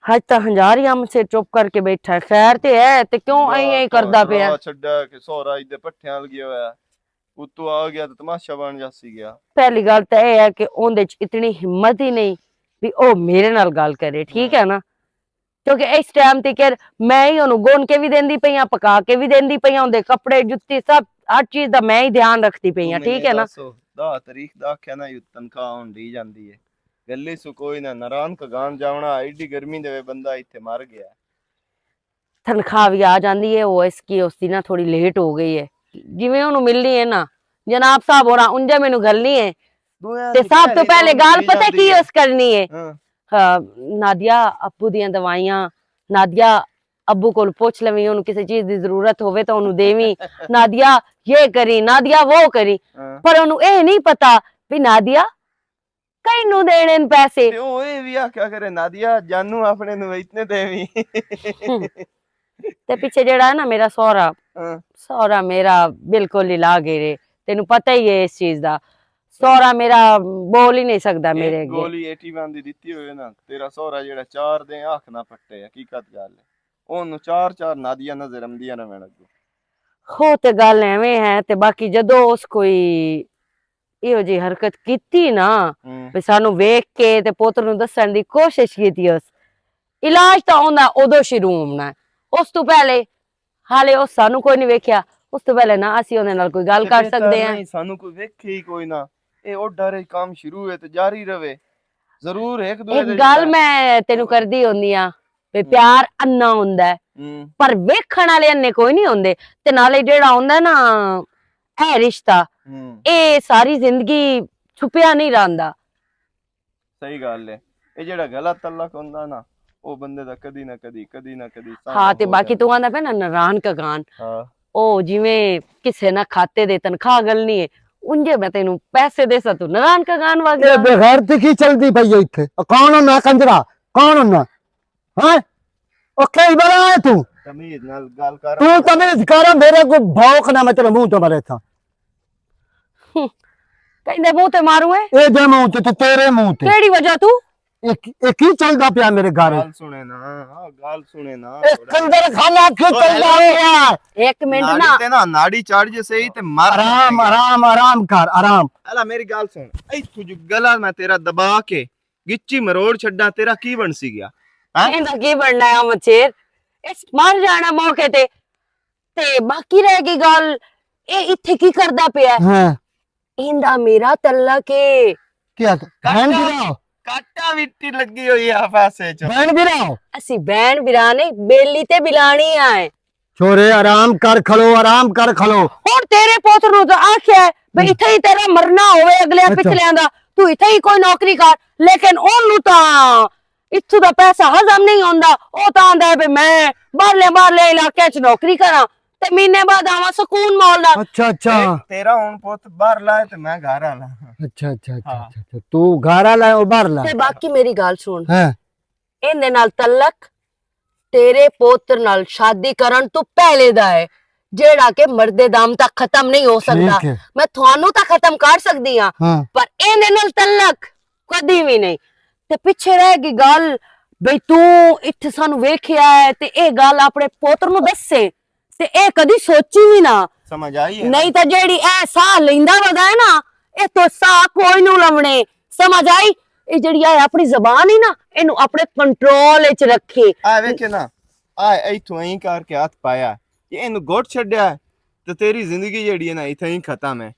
हज तो हंजारिया से चुप करके बैठा है। खैर ते है ते क्यों ऐ करदा पिया छड्डा के सोहरा इदे पट्ठियां लगिया होया उतो आ गया तो तमाशा बन जासी गया। पहली गल तो यह है कि ओंदे च इतनी हिम्मत ही नहीं भी ओ मेरे नाल गल करे, ठीक है ना। क्योंकि इस टाइम तक मैं ही ओनू गुन के भी देंदी पई हां, पका के भी देंदी पई हां, ओंदे कपड़े जुत्ती सब हर चीज दा मैं ही ध्यान रखती पई हां, ठीक है ना। 10 तारीख दा आख्या ना यू तनखा होंदी जांदी है गल्ली सु कोई ना नारायण का गान जावना एडी गर्मी दे बंदा इत्थे मर गया। तनख्वाह भी आ जाती है, वो इसकी उसकी ना थोड़ी लेट हो गई है, जिवें ओनू मिलनी है ना जनाब साहब होना उंजे मैनू घलनी है ते सब तो पहले गाल पता की उस करनी है। हाँ, नादिया अब्बू दियां दवाइयां, नादिया अब्बू को पूछ लवी ओनू किसी चीज की जरूरत होवे तो ओनू देवी, नादिया ये करी, नादिया वो करी, पर ओनू ए नहीं पता भी नादिया कई नू देने पैसे ते ओए भी क्या करे नादिया जानू अपने नू इतने देवी। ते पीछे जेड़ा है ना मेरा सौरा, सौरा मेरा बिल्कुल ही ला गिरे, तेनू पता ही है इस चीज दा। सौरा मेरा बोल ही नहीं सकदा मेरे अगे। गोली 81 दी दित्ती होए ना तेरा सौरा जेड़ा 4 दे आंख ना फट्टे, हकीकत गल है ओनू 4 नादिया नजर आंदियां ना मैनू हो ते गल एवें है ते बाकी जदों उस कोई इहो जी हरकत कीती ना भी सानू वेख के ते पुत्र नू दस्सण दी कोशिश कीती, उस इलाज तो ओंदा उदों शुरू होना, उस तो पहले हाले उस सानू कोई नहीं वेख्या, उस तो पहले ना असी ओदे नाल कोई गल कर सकदे हैं। सानू कोई वेखे ही कोई ना, ए ओ डरे काम शुरू है ते जारी रवे जरूर एक दूजे एक गल मैं तेनू करदी होंदी आ भी प्यार अन्ना हुंदा है पर वेखण वाले अन्ने कोई नहीं होंदे, ते नाले जेड़ा हुंदा ना है रिश्ता ए सारी जिंदगी छुपिया नहीं रहिंदा। सही गल है, ए जेड़ा गलत तलक हुंदा ना ओ बंदे दा कदी ना कदी हाँ ते बाकी तू आंदा पे ना नारायण का गान, ओ जिवें किसे ना खाते दे तनख्वाह गलनी है उंजे मैं तेनू पैसे दे सा तू नारायण का गान वागे। ये बेगैरती की चलदी पई है इत्थे, कौन होना कंजरा, कौन होना हैं ओ कई बड़ा है तू तमीज नाल गल कर, तू तमीज कर मेरे को भौंक ना मैं तेरे मुंह तो मारे था कहंदे मुंह ते मारू है ए दे मुंह ते तेरे मुंह ते केड़ी वजह तू एक ही चलदा पिया मेरे घर गल सुने ना एक कंजर खाना की चलदा है। एक मिनट नाड़ी ना ते ना नाड़ी चढ़ जे सही ते मर आराम आराम आराम कर आराम। अला मेरी गल सुन ए तू जो गला मैं तेरा दबा के गिच्ची मरोड़ छड्डा तेरा की बन सी गया हां इंदा की बनना है मचेर इस मर जाना मौके ते बाकी रह गई गल ए इत्थे की करदा पिया हां इंदा मेरा तल्लक है क्या बहन गिराओ काटा मिट्टी लगी हुई है पासे च बहन गिराओ असी बहन बिराने बेली ते बिलानी आए छोरे आराम कर खलो और तेरे पुत्र नु तो आख्या है भाई इथे ही तेरा मरना होवे अगले पिछले दा तू इथे ही कोई नौकरी कर, लेकिन ओनू ता इत्थू दा पैसा हजम नहीं होंदा, ओ ता आंदा है मैं बाहरले इलाके च नौकरी करा ते महीने बाद आवा सुकून मौला। अच्छा तेरा हुन पुत बाहर लाए ते मैं घर आला। अच्छा तू घर आला और बाहर ला ते बाकी मेरी गल सुन हां इहदे नाल तलक तेरे पुत्र नाल शादी करन तू पहले दा है जेड़ा के मर्दे दाम तक खत्म नहीं हो सकता, मैं थानू तक खत्म कर सकदी हां पर इहदे नाल तलक कदी भी नहीं। ते पीछे रह गई गल बई तू इत्थे सानू वेखिया है ते ए गल अपने पुत्र नु दस्से ते ए कदी सोची भी ना, समझ आई है नहीं तो जेड़ी ए साह लेंदा वदा है ना ए तो साह कोई नु लवणे, समझ आई। ए जेड़ी है अपनी जबान ही ना इनु अपने कंट्रोल विच रखे। आ वेखे ना आ इथों ही करके हाथ पाया ये इनु गोट छड्या ते तेरी जिंदगी जेड़ी है ना इथे ही खत्म है।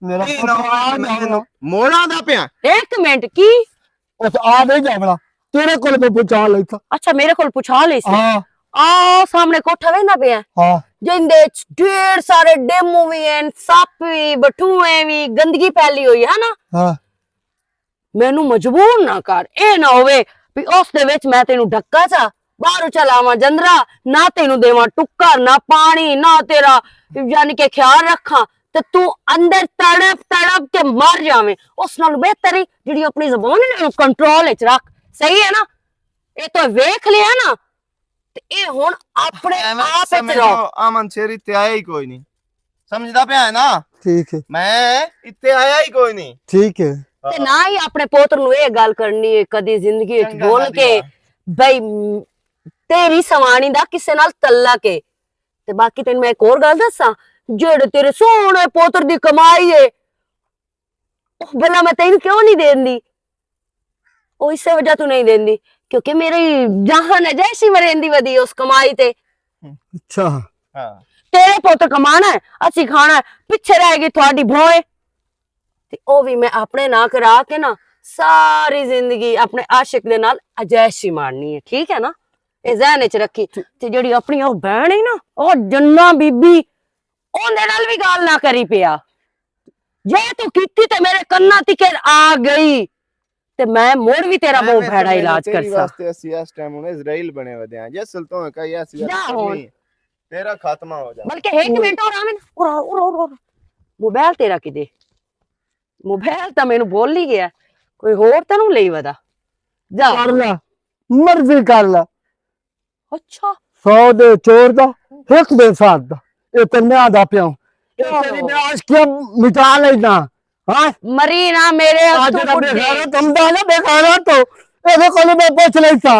मेरा मोड़ा दा पिया एक मिनट की उस आ नहीं जावड़ा तेरे कोल पे पूछा ले था। अच्छा मेरे कोल पूछा ले सी हां आ सामने कोठा वे ना पिया हां जिंदे ढेर सारे डेमो भी हैं, सप भी, बटूए भी, गंदगी फैली हुई है ना। हां मैनू मजबूर ना कर, ए ना होवे भी उस दे विच मैं तेनू ढक्का चा बाहर चलावा जंदरा ना तेनू देवा टुक्कर ना पानी ना तेरा यानी के ख्याल रखा ते तू अंदर तड़प के मर जावे, उस नाल बेहतर है जेडी अपनी ज़बान है कंट्रोल विच रख। सही है ना, ए तो वेख लिया ना ते ए हुन अपने आप विच रहो। अमन शेर इत्थे आया ही कोई नहीं, समझदा पिया है ना। ठीक है मैं इत्थे आया ही कोई नहीं, ठीक है ते ना ही अपने पुत्र नु ए गल करनी है कदी जिंदगी विच बोल के ਬਈ ਤੇਰੀ ਸਵਾਣੀ ਦਾ ਕਿਸੇ ਨਾਲ ਤਲਕ ਏ। ਤੇ ਬਾਕੀ ਤੈਨੂੰ ਮੈਂ ਇੱਕ ਹੋਰ ਗੱਲ ਦੱਸਾਂ, ਜਿਹੜੇ ਤੇਰੇ ਸੋਹਣੇ ਪੋਤਰ ਦੀ ਕਮਾਈ ਏ ਉਹ ਭਲਾ ਮੈਂ ਤੈਨੂੰ ਕਿਉਂ ਨਹੀਂ ਦੇਂਦੀ? ਉਹ ਇਸੇ ਵਜ੍ਹਾ ਤੋਂ ਨਹੀਂ ਦੇਂਦੀ ਕਿਉਂਕਿ ਮੇਰੀ ਜਾਨ ਹੈ ਜੈਸੀ ਮਰੇਂਦੀ ਵਧੀ ਉਸ ਕਮਾਈ ਤੇ। ਅੱਛਾ ਹਾਂ ਤੇਰੇ ਪੁੱਤ ਕਮਾਣਾ ਹੈ, ਅਸੀਂ ਖਾਣਾ ਹੈ, ਪਿੱਛੇ ਰਹਿ ਗਈ ਤੁਹਾਡੀ ਭੋਏ। ਤੇ ਉਹ ਵੀ ਮੈਂ ਆਪਣੇ ਨਾਂ ਕਰਾ ਕੇ ਨਾ ਸਾਰੀ ਜ਼ਿੰਦਗੀ ਆਪਣੇ ਆਸ਼ਿਕ ਦੇ ਨਾਲ ਅਜੈਸ਼ੀ ਮਾਰਨੀ ਹੈ, ਠੀਕ ਹੈ ਨਾ? ਇਹ ਜ਼ਿਹਨ ਚ ਰੱਖੀ। ਤੇ ਜਿਹੜੀ ਆਪਣੀ ਉਹ ਭੈਣ ਹੈ ਨਾ, ਉਹ ਜੰਨਾ ਬੀਬੀ, ਉਹਦੇ ਨਾਲ ਵੀ ਗੱਲ ਨਾ ਕਰੀ ਪਿਆ। ਜੇ ਤੂੰ ਕੀਤੀ ਤੇ ਮੇਰੇ ਕੰਨਾਂ ਤਿਕਰ ਆ ਗਈ ਤੇ ਮੈਂ ਮੁੜ ਵੀ ਤੇਰਾ ਬਹੁਤ ਭੈੜਾ ਇਲਾਜ ਤੇਰੀ ਕਰਸਾ। ਵਾਸਤੇ ਅਸੀਂ ਇਸ ਟਾਈਮ ਹੁਣ ਇਜ਼ਰਾਈਲ ਬਣੇ ਵਧੇ ਆ ਜੇ ਸੁਲਤਾਨ ਕਹੀ ਅਸੀਂ ਜਾ ਹੁਣ। ਤੇਰਾ ਖਾਤਮਾ ਹੋ ਜਾ। ਬਲਕਿ ਇੱਕ ਮਿੰਟ ਹੋਰ ਆਵੇਂ ਔਰ ਮੋਬਾਈਲ ਤੇਰਾ ਕਿਦੇ? ਮੋਬਾਈਲ ਤਾਂ ਮੈਨੂੰ ਬੋਲ ਹੀ ਗਿਆ, ਕੋਈ ਹੋਰ ਤੈਨੂੰ ਲਈ ਵਦਾ ਜਾ। ਕਰ ਲੈ, ਮਰਜ਼ੀ ਕਰ ਲੈ। ਅੱਛਾ 100 ਦੇ ਚੋਰ ਦਾ, ਇੱਕ ਦੇ ਸਾਥ ਦਾ, ਇਹ ਤੰਨਿਆ ਦਾ ਪਿਓ। ਇਹ ਤੇਰੀ ਬਿਆਸ ਕਿਉਂ ਮਿਟਾ ਲੈਣਾ? ਹਾਂ ਮਰੀ ਨਾ ਮੇਰੇ ਅੱਜ ਹੱਥੋਂ ਦਾ ਪੁੱਟੇ। ਬੇਖਾਰਾ ਤੁਮਦਾ ਨਾ ਬੇਖਾਰਾ ਤੋਂ ਇਹਦੇ ਕੋਲ ਮੈਂ ਪੁੱਛ ਲੈਤਾ।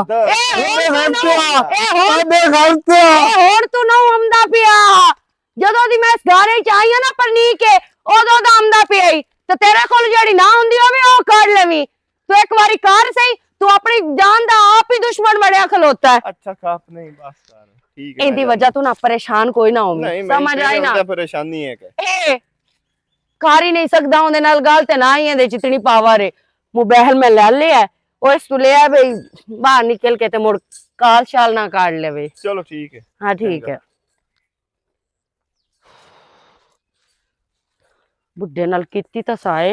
ਹੁਣ ਤੂੰ ਨਾ ਆਉਂਦਾ ਪਿਆ। ਜਦੋਂ ਦੀ ਮੈਂ ਇਸ ਘਰੇ ਚ ਆਈ ਆ ਨਾ ਪਰਨੀ ਕੇ, ਉਦੋਂ ਦਾ ਆਉਂਦਾ ਪਿਆ ਈ। ਤੇ ਤੇਰੇ ਕੋਲ ਜਿਹੜੀ ਨਾ ਹੁੰਦੀ ਹੋਵੇ ਉਹ ਕਰ ਲਵੀਂ। ਤੂੰ ਇੱਕ ਵਾਰੀ ਕਰ ਸਹੀ, ਤੂੰ ਆਪਣੀ ਜਾਨ ਦਾ ਆਪ ਹੀ ਦੁਸ਼ਮਣ ਬਣਿਆ ਖਲੋਤਾ ਹੈ। ਅੱਛਾ ਖਾਪ ਨਹੀਂ ਬਸ ਕਰ ਠੀਕ ਹੈ। ਇਹਦੀ ਵਜ੍ਹਾ ਤੋਂ ਨਾ ਪਰੇਸ਼ਾਨ ਕੋਈ ਨਾ ਹੋਵੇ, ਸਮਝ ਆਈ ਨਾ? ਪਰੇਸ਼ਾਨੀ ਹੈ ਕਿ ਇਹ ਕਰ ਹੀ ਨਹੀਂ ਸਕਦਾ ਉਹਦੇ ਨਾਲ ਗੱਲ, ਤੇ ਨਾ ਹੀ ਇਹਦੇ ਜਿਤਨੀ ਪਾਵਰ ਹੈ। ਮੋਬਾਈਲ ਮੈਂ ਲੈ ਲਿਆ, ਉਹ ਇਸ ਤੋਂ ਲਿਆ ਬਈ ਬਾਹਰ ਨਿਕਲ ਕੇ ਤੇ ਮੁੜ ਕਾਲ ਸ਼ਾਲ ਨਾ ਕਾੜ ਲਵੇ। ਚਲੋ ਠੀਕ ਹੈ। हाँ ठीक है। बुढ़े नाल कीती तां साए,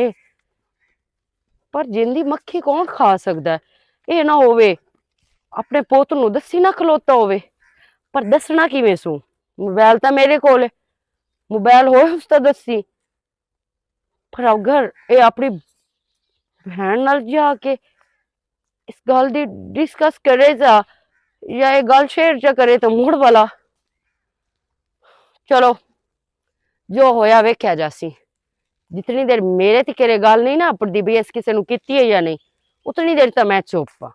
पर जिंदी मक्खी कौन खा सकदा है? ये ना होवे अपने पुत नूं दसी ना खलोता होवे, पर दसना किवें सू? मोबाइल तां मेरे कोल है, मोबाइल होए उस तां दसी। पर अगर ये अपनी भैन नाल जाके इस गल दी डिस्कस करे जा या ये गल शेयर च करे तो मुड़ वाला। चलो जो होया वेख्या जासी। जितनी देर मेरे तिकेरे गल नहीं ना अपनी भी इस किसी कीती है या नहीं, उतनी देर तो मैं चुप हाँ।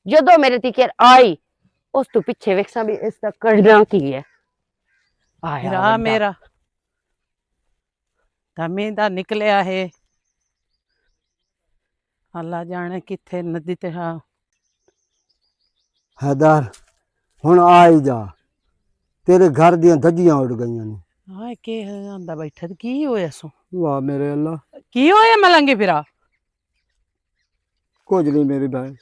जदों मेरे तिकेर आई उस तो पिछे वेखसा भी इसका करना की है। आया मेरा धमी दा निकलिया है, अल्लाह जाने किथे नदी ते। हाँ हैदर ਹੁਣ ਆ ਹੀ ਜਾ, ਤੇਰੇ ਘਰ ਦੀਆਂ ਧੱਜੀਆਂ ਉੱਡ ਗਈਆਂ ਨੇ। हाय के आंदा बैठा ते की होया सो? ਵਾਹ ਮੇਰੇ ਅੱਲਾ, की होया मलंगे फिरा? ਕੁਝ ਨਹੀਂ ਮੇਰੀ ਭੈਣ।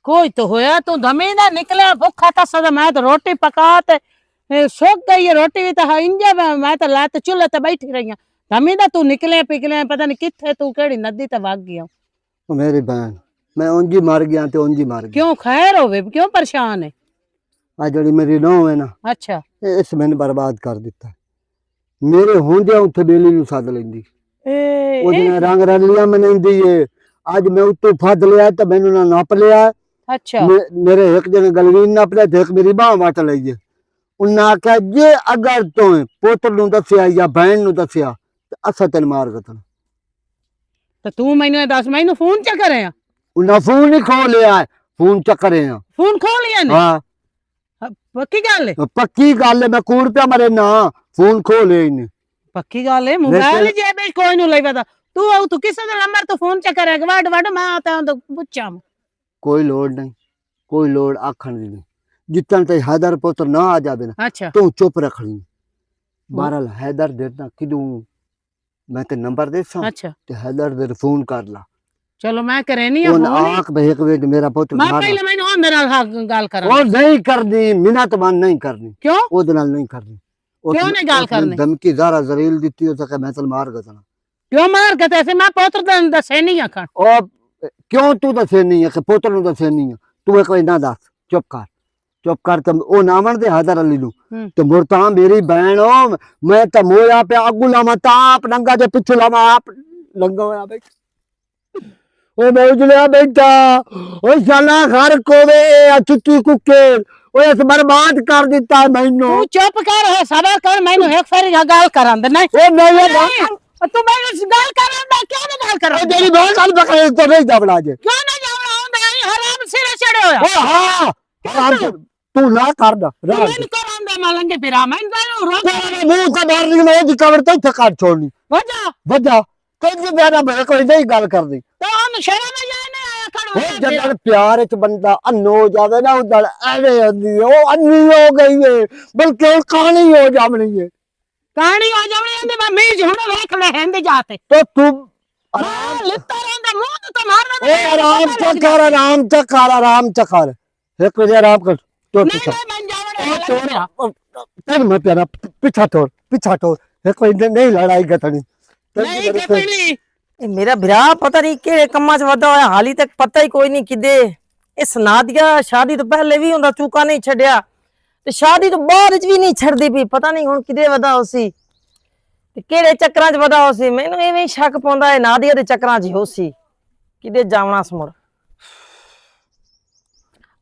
कोई तो होया तू धमी दा निकलिया भुखा ता सदा। मैं तो रोटी पका ते सोक गई है रोटी भी। तो इंजा मैं तो लात चूल्हे ते बैठी रही हूं। धमी दा तू निकलिया पिकलिया पता नहीं किथे तू केड़ी नदी ते भाग गया। ਉਹ ਮੇਰੀ ਭੈਣ ਮੈਂ ਉਂਝ ਹੀ ਮਰ ਗਿਆ ਤੇ ਉਂਝ ਹੀ ਮਰ ਗਿਆ। क्यों खैर होवे? क्यों परेशान है? ਆ ਜਿਹੜੀ ਮੇਰੀ ਨੂੰਹ ਹੈ ਨਾ, अच्छा ਇਸ ਮੈਨੂੰ ਬਰਬਾਦ ਕਰ ਦਿੱਤਾ। ਮੇਰੇ ਹੁੰਦਿਆਂ ਉੱਥੇ ਬੇਲੀ ਨੂੰ ਸੱਦ ਲੈਂਦੀ, ਉਹਦੇ ਨਾਲ ਰੰਗ ਰਲੀਆਂ ਮਨਾਉਂਦੀ ਏ। ਅੱਜ ਮੈਂ ਉੱਤੋਂ ਫੱਦ ਲਿਆ ਤੇ ਮੈਨੂੰ ਨਾ ਨੱਪ ਲਿਆ। अच्छा ਮੇਰੇ ਇੱਕ ਜਣੇ ਗਲਵੀਨ ਨੱਪ ਲਿਆ ਤੇ ਇੱਕ ਮੇਰੀ ਬਾਂਹ ਵੱਟ ਲਈ ਏ। ਉਹਨਾਂ ਆਖਿਆ ਜੇ ਅਗਰ ਤੂੰ ਪੁੱਤਰ ਨੂੰ ਦੱਸਿਆ ਜਾਂ ਭੈਣ ਨੂੰ ਦੱਸਿਆ ਤੇ ਅਸਾਂ ਤੈਨੂੰ ਮਾਰ ਦਿੱਤਾ। तो तू मैनू दस मैनू फोन च करे? ਉਹਨਾਂ ਫੋਨ ਨਹੀਂ ਖੋ ਲਿਆ, ਫੋਨ ਚੱਕਰੇ ਆ। फोन खो लिया ने? ਹਾਂ पक्की गल है? ਪੱਕੀ ਗੱਲ ਹੈ, ਮੈਂ ਕੂੜ ਪਿਆ ਮਰੇ ਨਾ ਫੋਨ ਖੋ ਲਿਆ ਇਹਨੇ। पक्की गल है। मोबाइल जेब विच कोई नु लई पता। तू किसे दा नंबर तो फोन च करे वड वड मैं आता तो पुछां। ਕੋਈ ਲੋੜ ਨਹੀਂ, ਕੋਈ ਲੋੜ ਆਖਣ ਦੀ ਨਹੀਂ। ਜਿੱਤਨ ਤੇ ਹੈਦਰ ਪੁੱਤਰ ਨਾ ਆ ਜਾਵੇ ਨਾ अच्छा ਤੂੰ ਚੁੱਪ ਰੱਖਣੀ। ਬਹਰਹਾਲ ਹੈਦਰ ਦੇਣਾ ਕਿਦੋਂ ਮੈਂ ਤੇ ਨੰਬਰ ਦੇ ਸਾਂ अच्छा ਤੇ ਹੈਦਰ ਦੇ ਫੋਨ ਕਰ ਲਾ। चलो मैं करे नहीं ਉਹ फोन। ਆਖ ਬਹਿਕ ਵੇ ਮੇਰਾ ਪੁੱਤ मैं ਮਾਰ। पहले मैनू ओंदे नाल गल करा। ਉਹ ਨਹੀਂ ਕਰਨੀ, ਮਿਹਨਤ ਬੰਦ ਨਹੀਂ ਕਰਨੀ, क्यों ਉਹਦੇ ਨਾਲ ਨਹੀਂ ਕਰਨੀ। क्यों नहीं गल करनी? ਧਮਕੀ ਜ਼ਾਰਾ ਜ਼ਰੀਲ ਦਿੱਤੀ ਉਹ ਤਾਂ ਮੈਂ ਤੈਨੂੰ ਮਾਰ ਗਸਣਾ। क्यों मार के ऐसे मैं पुत्र दसे नहीं आखण। ਉਹ ਕਿਉਂ ਤੂੰ ਦੱਸੇ ਨਹੀਂ ਹੈ ਕਿ ਪੁੱਤਰ ਨੂੰ ਦੱਸੇ ਨਹੀਂ ਹੈ? ਤੂੰ ਇੱਕ ਵਾਰ ਨਾ ਦੱਸ, ਚੁੱਪ ਕਰ ਚੁੱਪ ਕਰ। ਤੇ ਉਹ ਨਾਮਣ ਦੇ ਹੈਦਰ ਅਲੀ ਨੂੰ ਤੇ ਮੁਰ ਤਾਂ ਮੇਰੀ ਭੈਣ ਉਹ ਮੈਂ ਤਾਂ ਮੋਇਆ ਪਿਆ ਅੱਗੂ ਲਾਵਾਂ ਤਾਂ ਆਪ ਨੰਗਾ ਜੇ ਪਿੱਛੇ ਲਾਵਾਂ ਆਪ ਲੰਗਾ ਹੋਇਆ ਬੈਠ। ਉਹ ਮੌਜਲਿਆ ਬੈਠਾ ਉਹ ਸਾਲਾ ਘਰ ਕੋਵੇ ਆ ਚੁੱਟੀ ਕੁੱਕੇ ਉਹ ਇਸ ਬਰਬਾਦ ਕਰ ਦਿੱਤਾ ਮੈਨੂੰ। तू चुप कर है सबर कर। मैनू एक फेरी गल करां दे। नहीं ਉਹ ਨਹੀਂ तू मैनू गल करां दे। क्यों नहीं गल करां? ਉਹ ਜਿਹੜੀ ਬਹੁਤ ਗੱਲ ਬਕਰੇ ਤੋਂ ਨਹੀਂ ਦਬਲਾ ਜੇ। क्यों नहीं जावड़ा होंदा? हराम सिरे चढ़े होया। ਉਹ ਹਾਂ ਆਰਾਮ ਕਰ, ਤੂੰ ਨਾ ਕਰਦਾ ਰਾਜ ਮੈਨੂੰ ਕਰਾਂਦਾ ਮੈਂ ਲੰਗੇ ਫਿਰਾਂ ਮੈਂ ਤਾਂ ਰੋਜ਼ ਤੇਰੇ ਮੂੰਹ ਤੋਂ ਬਾਹਰ ਨਹੀਂ, ਮੈਂ ਉਹਦੀ ਕਬਰ ਤੇ ਇੱਥੇ ਕੱਢ ਛੋੜਨੀ ਵਜਾ ਵੱਜਾ ਕਹਿੰਦੀ ਮੇਰਾ ਮੇਰੇ ਕੋਈ ਨਹੀਂ ਗੱਲ ਕਰਦੀ। ਤਾਂ ਉਹਨੂੰ ਸ਼ਰਮ ਨਹੀਂ ਆਇਆ ਉਹ ਖੜੋ ਜਦੋਂ ਪਿਆਰ ਵਿੱਚ ਬੰਦਾ ਅੰਨੋ ਹੋ ਜਾਵੇ ਨਾ ਉਦੋਂ ਐਵੇਂ ਹੁੰਦੀ ਹੈ, ਉਹ ਅੰਨੀ ਹੋ ਗਈ ਹੈ ਬਲਕਿ ਉਹ ਕਹਾਣੀ ਹੋ ਜਾਵਣੀ ਹੈ। ਕਹਾਣੀ ਹੋ ਜਾਵਣੀ ਇਹਦੇ ਮੈਂ ਮੀਜ ਹੁਣ ਵੇਖ ਲੈ ਹੈਂਦੇ ਜਾਤੇ तो तू ਮੈਂ ਲਿੱਤਾ ਰਹਿੰਦਾ ਮੂੰਹ ਨੂੰ ਤਾਂ ਮਾਰਨਾ ए आराम से कर, आराम से कर, आराम से कर, एक बजे आराम कर। तो ਨਹੀਂ पीछा ਨਹੀਂ ਮੈਂ ਜਾਵਣਾ तेरे मैं प्यारा पीछा छोड़ एक कोई नहीं लड़ाई गतनी ਨਹੀਂ ਕੱਟਣੀ ਇਹ ਮੇਰਾ ਭਰਾ ਪਤਾ ਨਹੀਂ ਕਿਹੜੇ ਕੰਮਾਂ 'ਚ ਵਾਧਾ ਹੋਇਆ, ਹਾਲੀ ਤੱਕ ਪਤਾ ਹੀ ਕੋਈ ਨਹੀਂ ਕਿਦੇ। ਇਹ ਸਨਾਦੀਆ ਸ਼ਾਦੀ ਤੋਂ ਪਹਿਲੇ ਵੀ ਹੁੰਦਾ ਚੂਕਾ ਨਹੀਂ ਛੱਡਿਆ ਤੇ ਸ਼ਾਦੀ ਤੋਂ ਬਾਅਦ 'ਚ ਵੀ ਨਹੀਂ ਛੱਡਦੀ ਪਈ। ਪਤਾ ਨਹੀਂ ਹੁਣ ਕਿਦੇ ਵਾਧਾ ਹੋ ਸੀ ਤੇ ਕਿਹੜੇ ਚੱਕਰਾਂ 'ਚ ਵਾਧਾ ਹੋ ਸੀ। ਮੈਨੂੰ ਐਵੇਂ ਸ਼ੱਕ ਪਾਉਂਦਾ ਹੈ ਨਾਦੀਆ ਦੇ ਚੱਕਰਾਂ 'ਚ ਹੋ ਸੀ ਕਿਦੇ ਜਾਵਣਾ ਸਮੁਰ।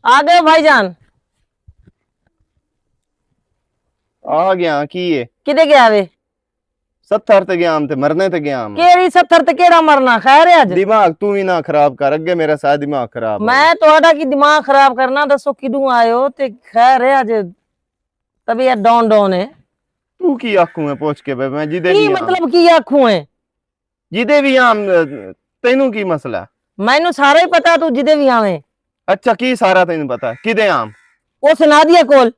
ਆ ਗਏ ਭਾਈਜਾਨ, ਆ ਗਿਆ ਕੀ ਹੈ ਕਿਦੇ ਗਿਆ ਵੇ? 70 ਤੇ ਗਿਆ ਤੇ ਮਰਨੇ ਤੇ ਗਿਆ ਕਿਹੜੀ 70 ਤੇ ਕਿਹੜਾ ਮਰਨਾ? ਖੈਰ ਹੈ ਅੱਜ ਦਿਮਾਗ ਤੂੰ ਵੀ ਨਾ ਖਰਾਬ ਕਰ, ਅੱਗੇ ਮੇਰਾ ਸਾਰਾ ਦਿਮਾਗ ਖਰਾਬ ਮੈਂ ਤੁਹਾਡਾ ਕੀ ਦਿਮਾਗ ਖਰਾਬ ਕਰਨਾ? ਦੱਸੋ ਕਿਦੋਂ ਆਇਓ ਤੇ ਖੈਰ ਹੈ ਅੱਜ ਤਬੀਅਤ ਡਾਊਨ ਡਾਊਨ ਹੈ। ਤੂੰ ਕੀ ਆਖੂ ਮੈਂ ਪੁੱਛ ਕੇ ਬਈ ਮੈਂ ਜਿਹਦੇ ਕੀ ਵੀ ਮਤਲਬ ਕੀ ਆਖੂ ਹੈ? ਜਿਹਦੇ ਵੀ ਆਮ ਤੈਨੂੰ ਕੀ ਮਸਲਾ? ਮੈਨੂੰ ਸਾਰਾ ਹੀ ਪਤਾ ਤੂੰ ਜਿਹਦੇ ਵੀ ਆਵੇਂ। ਅੱਛਾ ਕੀ ਸਾਰਾ ਤੈਨੂੰ ਪਤਾ ਕਿਦੇ ਆਮ? ਉਸ ਨਾਦੀਆ ਕੋਲ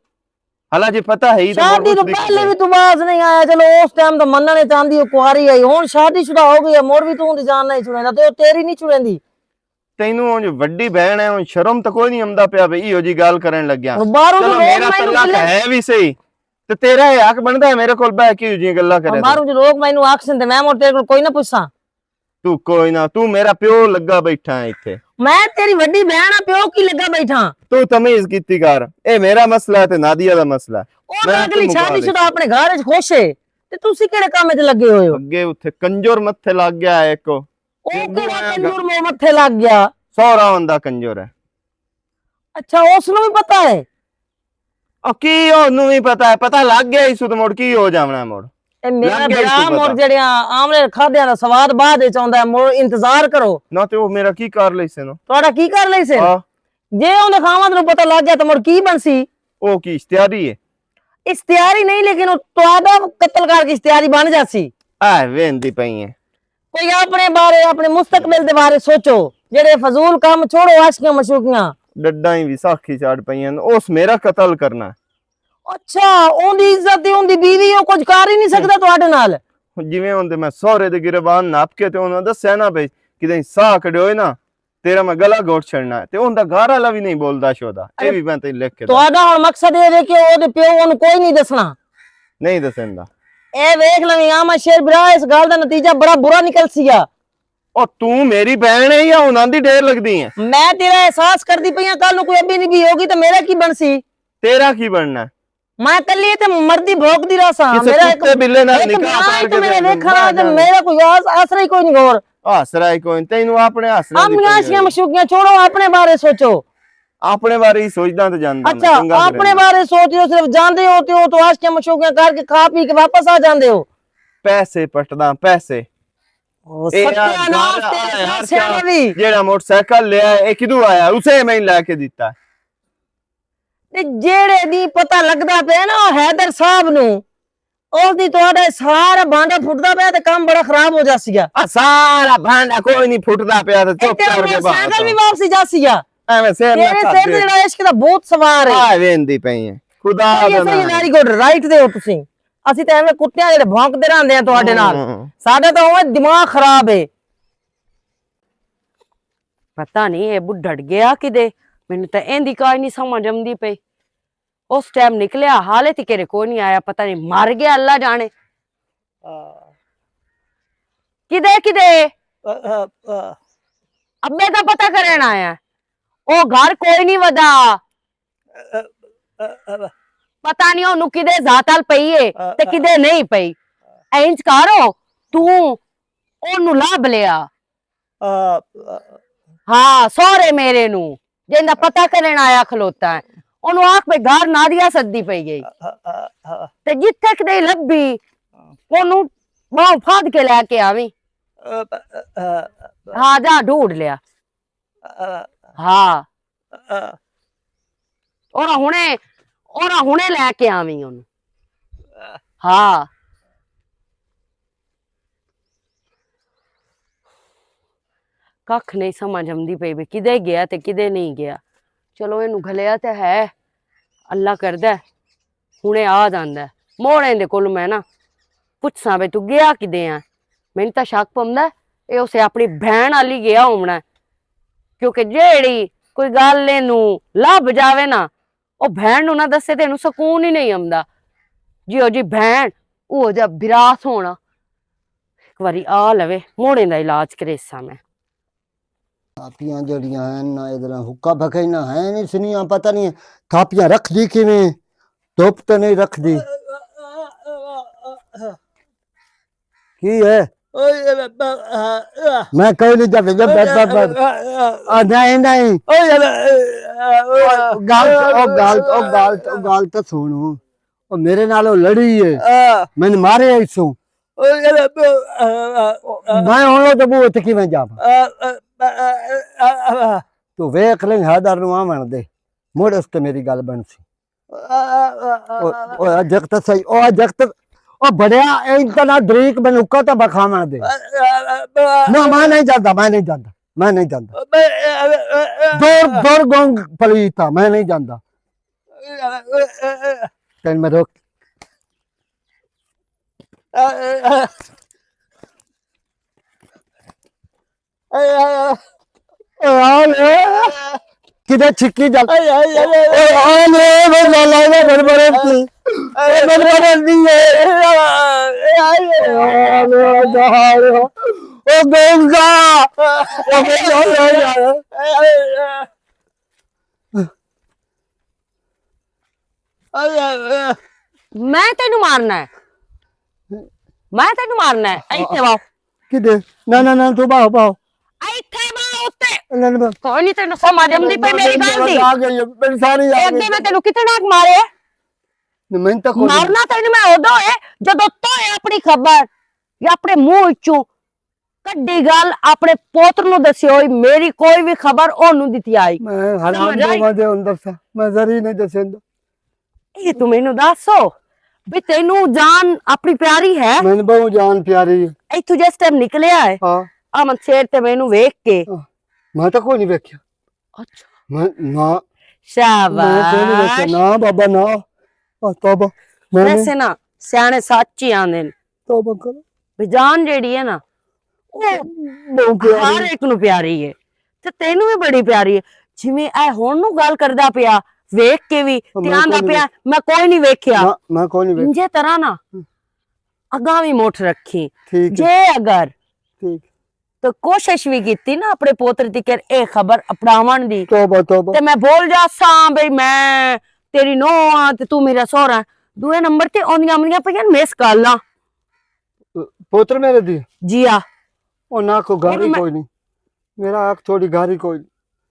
ਹਾਲਾ ਜੇ ਪਤਾ ਹੈ ਹੀ ਤਾਂ ਸ਼ਾਦੀ ਤੋਂ ਪਹਿਲੇ ਵੀ ਤੂੰ ਬਾਜ਼ ਨਹੀਂ ਆਇਆ। ਚਲੋ ਉਸ ਟਾਈਮ ਤਾਂ ਮੰਨਣੇ ਚਾਹੁੰਦੀ ਉਹ ਕੁਆਰੀ ਆਈ, ਹੁਣ ਸ਼ਾਦੀशुदा ਹੋ ਗਈ ਹੈ ਮੋੜ ਵੀ ਤੂੰ ਦੀ ਜਾਨ ਨਹੀਂ ਛੁੜੇਂਦਾ ਤੇ ਉਹ ਤੇਰੀ ਨਹੀਂ ਛੁੜੇਂਦੀ। ਤੈਨੂੰ ਉਂਝ ਵੱਡੀ ਭੈਣ ਹੈ, ਹੁਣ ਸ਼ਰਮ ਤਾਂ ਕੋਈ ਨਹੀਂ ਆਉਂਦਾ ਪਿਆ ਬਈ ਇਹੋ ਜੀ ਗੱਲ ਕਰਨ ਲੱਗਿਆ। ਬਾਹਰੋਂ ਚਲੋ ਮੇਰਾ ਤਲਾਕ ਹੈ ਵੀ ਸਹੀ ਤੇ ਤੇਰਾ ਇਹ ਹੱਕ ਬਣਦਾ ਹੈ ਮੇਰੇ ਕੋਲ ਬਹਿ ਕੇ ਇਹੋ ਜਿਹੀਆਂ ਗੱਲਾਂ ਕਰੇ। ਬਾਹਰੋਂ ਜੋ ਲੋਕ ਮੈਨੂੰ ਆਖਣ ਤੇ ਮੈਂ ਮੋੜ ਤੇਰੇ ਕੋਲ ਕੋਈ ਨਾ ਪੁੱਛਾਂ। ਤੂੰ ਕੋਈ ਨਾ, ਤੂੰ ਮੇਰਾ ਪਿਓ ਲੱਗਾ ਬੈਠਾ ਹੈ ਇੱਥੇ। ਮੈਂ ਤੇਰੀ ਵੱਡੀ ਭੈਣ ਆ, ਪਿਓ ਕੀ ਲੱਗਾ ਬੈਠਾ? ਤੂੰ ਤਮੀਜ਼ ਕੀਤੀ ਕਰ, ਇਹ ਮੇਰਾ ਮਸਲਾ ਤੇ ਨਾਦੀਆ ਦਾ ਮਸਲਾ। ਉਹ ਤਾਂ ਅਗਲੀ ਸ਼ਾਦੀशुदा ਆਪਣੇ ਘਰ ਵਿੱਚ ਖੁਸ਼ ਹੈ ਤੇ ਤੁਸੀਂ ਕਿਹੜੇ ਕੰਮ 'ਚ ਲੱਗੇ ਹੋਏ ਹੋ? ਅੱਗੇ ਉੱਥੇ ਕੰਜਰ ਮੱਥੇ ਲੱਗ ਗਿਆ ਹੈ ਇੱਕ, ਉਹ ਕਿਹੜਾ ਕੰਜੂਰ ਮੋ ਮੱਥੇ ਲੱਗ ਗਿਆ? ਸਹੁਰਾ ਹੁੰਦਾ ਕੰਜਰ ਹੈ। ਅੱਛਾ ਉਸ ਨੂੰ ਵੀ ਪਤਾ ਹੈ? ਉਹ ਕੀ ਉਹਨੂੰ ਵੀ ਪਤਾ ਹੈ, ਪਤਾ ਲੱਗ ਗਿਆ ਇਸ ਤੋਂ ਮੁੜ ਕੀ ਹੋ ਜਾਵਣਾ ਮੁੜ। ਇਹ ਮੇਰਾ ਲੱਗ ਗਿਆ ਇਸ ਭਰਾ ਤੋਂ ਮੋਰ ਪਤਾ। ਜਿਹੜਿਆਂ ਆਮਲੇ ਖਾਦਿਆਂ ਦਾ ਸਵਾਦ ਬਾਅਦ ਵਿੱਚ ਆਉਂਦਾ, ਮੋਰ ਇੰਤਜ਼ਾਰ ਕਰੋ। ਨਾ ਤੇ ਉਹ ਮੇਰਾ ਕੀ ਕਰ ਲਈ ਸੀ ਨਾ ਤੁਹਾਡਾ ਕੀ ਕਰ ਲਈ ਸੀ? ਆ ਜੇ ਉਹਦੇ ਖਾਮਦ ਨੂੰ ਪਤਾ ਲੱਗ ਗਿਆ ਤਾਂ ਮੋਰ ਕੀ ਬਣਸੀ? ਉਹ ਕੀ ਇਸ਼ਤਿਹਾਰੀ ਹੈ? ਇਸ਼ਤਿਹਾਰੀ ਨਹੀਂ, ਲੇਕਿਨ ਉਹ ਤੁਹਾਡਾ ਕਤਲ ਕਰਕੇ ਇਸ਼ਤਿਹਾਰੀ ਬਣ ਜਾਸੀ। ਆ ਵੇਂਦੀ ਪਈ ਹੈ। ਕੋਈ ਆਪਣੇ ਬਾਰੇ, ਆਪਣੇ ਮੁਸਤਕਬਲ ਦੇ ਬਾਰੇ ਸੋਚੋ, ਜਿਹੜੇ ਫਜ਼ੂਲ ਕੰਮ ਛੋੜੋ, ਆਸ਼ਕੀਆਂ ਮਸ਼ੂਕੀਆਂ। ਡੱਡਾਂ ਹੀ ਵਿਸਾਖੀ ਛੱਡ ਪਈਆਂ, ਉਸ ਮੇਰਾ ਕਤਲ ਕਰਨਾ। ਅੱਛਾ ਉਹਦੀ ਇੱਜ਼ਤ ਤੇ ਉਹਦੀ ਬੀਵੀ, ਉਹ ਕੁਝ ਕਰ ਹੀ ਨਹੀਂ ਸਕਦਾ ਤੁਹਾਡੇ ਨਾਲ? ਜਿਵੇਂ ਹੁੰਦੇ ਮੈਂ ਸਹੁਰੇ ਦੇ ਗਿਰਬਾਨ ਨੱਪ ਕੇ ਤੇ ਉਹਨਾਂ ਦੱਸਿਆ ਨਾ ਬਈ ਕਿਤੇ ਸਾਹ ਕਢਿਓਏ ਨਾ ਤੇਰਾ ਮੈਂ ਗਲਾ ਘੋਟ ਛੱਡਣਾ, ਤੇ ਉਹਦਾ ਘਰ ਵਾਲਾ ਵੀ ਨਹੀਂ ਬੋਲਦਾ ਸ਼ੋਦਾ। ਇਹ ਵੀ ਮੈਂ ਤੇ ਲਿਖ ਕੇ ਤੁਹਾਡਾ ਹੁਣ ਮਕਸਦ ਇਹ ਵੇ ਕਿ ਉਹਦੇ ਪਿਓ ਉਹਨੂੰ ਕੋਈ ਨਹੀਂ ਦੱਸਣਾ? ਨਹੀਂ ਦੱਸਦਾ। ਇਹ ਵੇਖ ਲਵੀਂ ਆਮਾ ਸ਼ੇਰ ਭਰਾ, ਇਸ ਗੱਲ ਦਾ ਨਤੀਜਾ ਬੜਾ ਬੁਰਾ ਨਿਕਲ ਸੀਗਾ। ਉਹ ਤੂੰ ਮੇਰੀ ਭੈਣ ਹੈ ਜਾਂ ਉਹਨਾਂ ਦੀ ਢੇਰ ਲੱਗਦੀ ਹੈ? ਮੈਂ ਤੇਰਾ ਅਹਿਸਾਸ ਕਰਦੀ ਪਈ ਆ, ਕੱਲ ਨੂੰ ਕੋਈ ਅੱਬੀ ਨਿੱਬੀ ਹੋਗੀ ਤਾਂ ਮੇਰਾ ਕੀ ਬਣਸੀ? ਤੇਰਾ ਕੀ ਬਣਨਾ? ਮੈਂ ਕੱਲੀ ਤੇ ਮਰਦੀ ਭੋਗਦੀ ਰਸਾਂ। ਕਿਸੇ ਮੇਰਾ ਕੁੱਤੇ ਬਿੱਲੇ ਨਾਲ ਨਿਕਾਹ ਨਿਕਾਹ ਕਰਕੇ ਮੇਰੇ ਵੇਖਣਾ ਤੇ ਮੇਰਾ ਕੋਈ ਆਸਰਾ ਹੀ ਕੋਈ ਨਹੀਂ। ਹੋਰ ਆਸਰਾ ਹੀ ਕੋਈ ਤੈਨੂੰ ਆਪਣੇ ਆਸਰਾ ਦੀ ਆਮੀਆਂ ਆਸ਼ੀਆਂ ਮਸ਼ੂਕੀਆਂ ਛੋੜੋ, ਆਪਣੇ ਬਾਰੇ ਸੋਚੋ। ਆਪਣੇ ਬਾਰੇ ਹੀ ਸੋਚਦਾ ਤੇ ਜਾਂਦਾ ਮੈਂ, ਅੱਛਾ ਚੰਗਾ ਆਪਣੇ ਬਾਰੇ ਸੋਚਦੇ ਸਿਰਫ ਜਾਂਦੇ ਹੋ ਤੇ ਉਹ ਤੋਂ ਆਸ਼ੀਆਂ ਮਸ਼ੂਕੀਆਂ ਕਰਕੇ ਖਾ ਪੀ ਕੇ ਵਾਪਸ ਆ ਜਾਂਦੇ ਹੋ। ਪੈਸੇ ਪਟਦਾ ਪੈਸੇ। ਇਹ ਸਤਿਆਨਾਸ਼ ਤੇਰੇ ਪੈਸਿਆਂ ਨੇ ਵੀ। ਜਿਹੜਾ ਮੋਟਰਸਾਈਕਲ ਲਿਆ ਇਹ ਕਿਦੋਂ ਆਇਆ? ਉਸੇ ਮੈਂ ਲੈ ਕੇ ਦਿੱਤਾ। ਤੇ ਜਿਹੜੇ ਦੀ ਪਤਾ ਲੱਗਦਾ ਪਿਆ ਨਾ ਉਹ ਹੈਦਰ ਸਾਹਿਬ ਨੂੰ, ਉਹਦੀ ਤੁਹਾਡਾ ਸਾਰਾ ਭਾਂਡਾ ਫੁੱਟਦਾ ਪਿਆ ਤੇ ਕੰਮ ਬੜਾ ਖਰਾਬ ਹੋ ਜਾਸੀਗਾ। ਆ ਸਾਰਾ ਭਾਂਡਾ ਕੋਈ ਨਹੀਂ ਫੁੱਟਦਾ ਪਿਆ ਤੇ ਚੁੱਪ ਕਰਕੇ ਸਾਈਕਲ ਵੀ ਵਾਪਸੀ ਜਾਸੀਗਾ। ਐਵੇਂ ਸਿਰ ਤੇਰੇ ਸਿਰ ਤੇ ਜਿਹੜਾ ਇਸ਼ਕ ਦਾ ਭੂਤ ਸਵਾਰ ਹੈ। ਆ ਵੇਂਦੀ ਪਈ ਹੈ ਖੁਦਾ ਦਾ ਨਾਮ। ਵੈਰੀ ਗੁੱਡ, ਰਾਈਟ ਦੇ ਹੋ ਤੁਸੀਂ। ਅਸੀਂ ਤਾਂ ਐਵੇਂ ਕੁੱਤਿਆਂ ਜਿਹੜੇ ਭੌਂਕਦੇ ਰਹਿੰਦੇ ਆ ਤੁਹਾਡੇ ਨਾਲ, ਸਾਡਾ ਤਾਂ ਉਹ ਦਿਮਾਗ ਖਰਾਬ ਹੈ। ਪਤਾ ਨਹੀਂ ਇਹ ਬੁੱਢੜ ਗਿਆ ਕਿਦੇ, ਮੈਨੂੰ ਤਾਂ ਇਹਦੀ ਕਾਜ ਨਹੀਂ ਸਮਝ ਆਉਂਦੀ ਪਈ। ਉਸ ਟਾਈਮ ਨਿਕਲਿਆ ਹਾਲੇ ਤੇ ਕਿਰੇ ਕੋਈ ਨਹੀਂ ਆਇਆ, ਪਤਾ ਨਹੀਂ ਮਰ ਗਿਆ, ਅੱਲਾ ਜਾਣੇ ਕਿਦੇ ਕਿਦੇ। ਅੱਬੇ ਦਾ ਪਤਾ ਕਰਨ ਆਇਆ, ਉਹ ਘਰ ਕੋਈ ਨਹੀਂ ਵਦਾ। ਪਤਾ ਨਹੀਂ ਉਹਨੂੰ ਕਿਦੇ ਜ਼ਾਤਲ ਪਈ ਏ ਤੇ ਕਿਦੇ ਨਹੀਂ ਪਈ। ਇੰਜ ਕਰੋ ਤੂੰ ਉਹਨੂੰ ਲੱਭ ਲਿਆ, ਹਾਂ ਸਹੁਰੇ ਮੇਰੇ ਨੂੰ, ਜਿੰਦਾ ਪਤਾ ਕਰਨ ਆਇਆ ਖਲੋਤਾ ਹੈ, ਉਹਨੂੰ ਆਖ ਬਈ ਘਰ ਨਾਦੀਆ ਸੱਦੀ ਪਈ ਗਈ ਤੇ ਜਿੱਥੇ ਕਿਤੇ ਲੱਭੀ ਉਹਨੂੰ ਬਾਹੋਂ ਫੜ ਕੇ ਲੈ ਕੇ ਆਵੀਂ। ਹਾਂ ਜਾ ਢੂੰਡ ਲਿਆ। ਹਾਂ ਔਰ ਹੁਣੇ ਲੈ ਕੇ ਆਵੀਂ ਉਹਨੂੰ। ਹਾਂ ਕੱਖ ਨਹੀਂ ਸਮਝ ਆਉਂਦੀ ਪਈ ਵੀ ਕਿਦੇ ਗਿਆ ਤੇ ਕਿਦੇ ਨਹੀਂ ਗਿਆ। ਚਲੋ ਇਹਨੂੰ ਘਲਿਆ ਤੇ ਹੈ, ਅੱਲਾ ਕਰਦਾ ਹੁਣੇ ਆ ਜਾਂਦਾ। ਮੋੜੇ ਦੇ ਕੋਲ ਮੈਂ ਨਾ ਪੁੱਛਾਂ ਵੀ ਤੂੰ ਗਿਆ ਕਿਦੇ ਆ। ਮੈਨੂੰ ਤਾਂ ਸ਼ੱਕ ਪਾਉਂਦਾ ਇਹ ਉਸੇ ਆਪਣੀ ਭੈਣ ਵਾਲੀ ਗਿਆ ਹੋਣਾ, ਕਿਉਂਕਿ ਜਿਹੜੀ ਕੋਈ ਗੱਲ ਇਹਨੂੰ ਲੱਭ ਜਾਵੇ ਨਾ, ਉਹ ਭੈਣ ਨੂੰ ਨਾ ਦੱਸੇ ਤੇ ਇਹਨੂੰ ਸਕੂਨ ਹੀ ਨਹੀਂ ਆਉਂਦਾ। ਜਿਉ ਜੀ ਭੈਣ ਉਹ ਜਿਹਾ ਵਿਰਾਸ ਹੋਣਾ। ਇੱਕ ਵਾਰੀ ਆ ਲਵੇ ਮੋੜੇ ਦਾ ਇਲਾਜ ਕरेसा मैं। ਥਾਪੀਆਂ ਜਿਹੜੀਆਂ ਹਨ ਨਾ ਇਹਦੇ ਨਾਲ ਹੁੱਕਾ ਭਕੇ ਨਾ ਹੈ ਨਹੀਂ ਸੁਨੀਆਂ, ਪਤਾ ਨਹੀਂ ਥਾਪੀਆਂ ਰੱਖਦੀ ਕਿਵੇਂ, ਧੁੱਪ ਤੇ ਨਹੀਂ ਰੱਖਦੀ। ਕੀ ਹੈ ਮੈਂ ਕੋਈ ਨਹੀਂ ਜਾਵੇ ਜਬ ਨਹੀਂ ਨਹੀਂ ਗੱਲ ਤਾਂ ਸੁਣੋ। ਉਹ ਮੇਰੇ ਨਾਲ ਉਹ ਲੜੀ ਹੈ, ਮੈਨੂੰ ਮਾਰਿਆ ਇਸੋਂ। ਮੈਂ ਹੁਣ ਉਹ ਦਬੂ ਉੱਥੇ ਕਿਵੇਂ ਜਾਵਾਂ। ਤੂੰ ਵੇਖ ਲੈ ਹਾਦਰ ਨੂੰ ਆਵਣ ਦੇ ਮੋੜ ਉਸ ਤੇ ਮੇਰੀ ਗੱਲ ਬਣ ਸੀ। ਉਹ ਜਗਤ ਸਹੀ ਉਹ ਜਗਤ ਉਹ ਬੜਿਆ ਇੰਨਾ ਦਰੀਕ ਬਨੁਕਾ ਤਾਂ ਬਖਾਵਣ ਦੇ। ਨਾ ਮੈਂ ਨਹੀਂ ਜਾਂਦਾ, ਮੈਂ ਨਹੀਂ ਜਾਂਦਾ, ਮੈਂ ਨਹੀਂ ਜਾਂਦਾ। ਦੌੜ ਦੌੜ ਗੋਂਗ ਪਲੀਤਾ, ਮੈਂ ਨਹੀਂ ਜਾਂਦਾ। ਤੈਨੂੰ ਮੈਂ ਰੋਕ किधर छिक्की जल मैं तेनू मारना है, मैं तेनू मारना है। इत्थे बाओ किधर ना ना ना तू बाओ बाओ इत्थे बाओ उत्ते कोई नहीं तेनू समझ आंदी पई मेरी गल दी। आ गई मेरी सारी आ अगे मैं तेनू कितना मारे मैं तो मारना तेनू मैं उदो है जदों तोए अपनी खबर या अपने मुंह विचों कड्डी गल अपने पोत्र नु दसी होई, मेरी कोई भी खबर ओनू दिती आई। मैं हराम दे अंदर सा मैं जरी नहीं दसेंदा। ये तू मेनू दसो भी तेनू जान अपनी प्यारी है। मैंने बहु जान प्यारी है। इथू जिस टाइम निकलिया है हां अमन शेर ते मैनू वेख के मैं तो कोई नहीं देखया। अच्छा मैं ना शाबाश मैं कोई नहीं देखया ना बाबा ना। तौबा वैसे ना सियाने सच ही आंदे ने तौबा करो भी जान जेड़ी है ना वो हर एक नू प्यारी है ते तेनू भी बड़ी प्यारी है। जिवें ए हुण नू गल करदा पिया वेख के भी ध्यान दा पिया मैं कोई नहीं वेख्या। मैं कोई नहीं इंजे तरह ना अगा भी मुठ रखी ठीक जे अगर ठीक तो कोशिश भी की ना अपने पोत्र दी कर ए खबर अपनावन दी तौबा तौबा ते मैं बोल जा सा बई मैं तेरी नो आ ते तू मेरा सोहरा। दूए नंबर ते ओंदियां आंदियां पईयां मिस कॉलां पोत्र मेरे दी जी आ ओ ना को गारी कोई नहीं मेरा आंख थोड़ी गारी कोई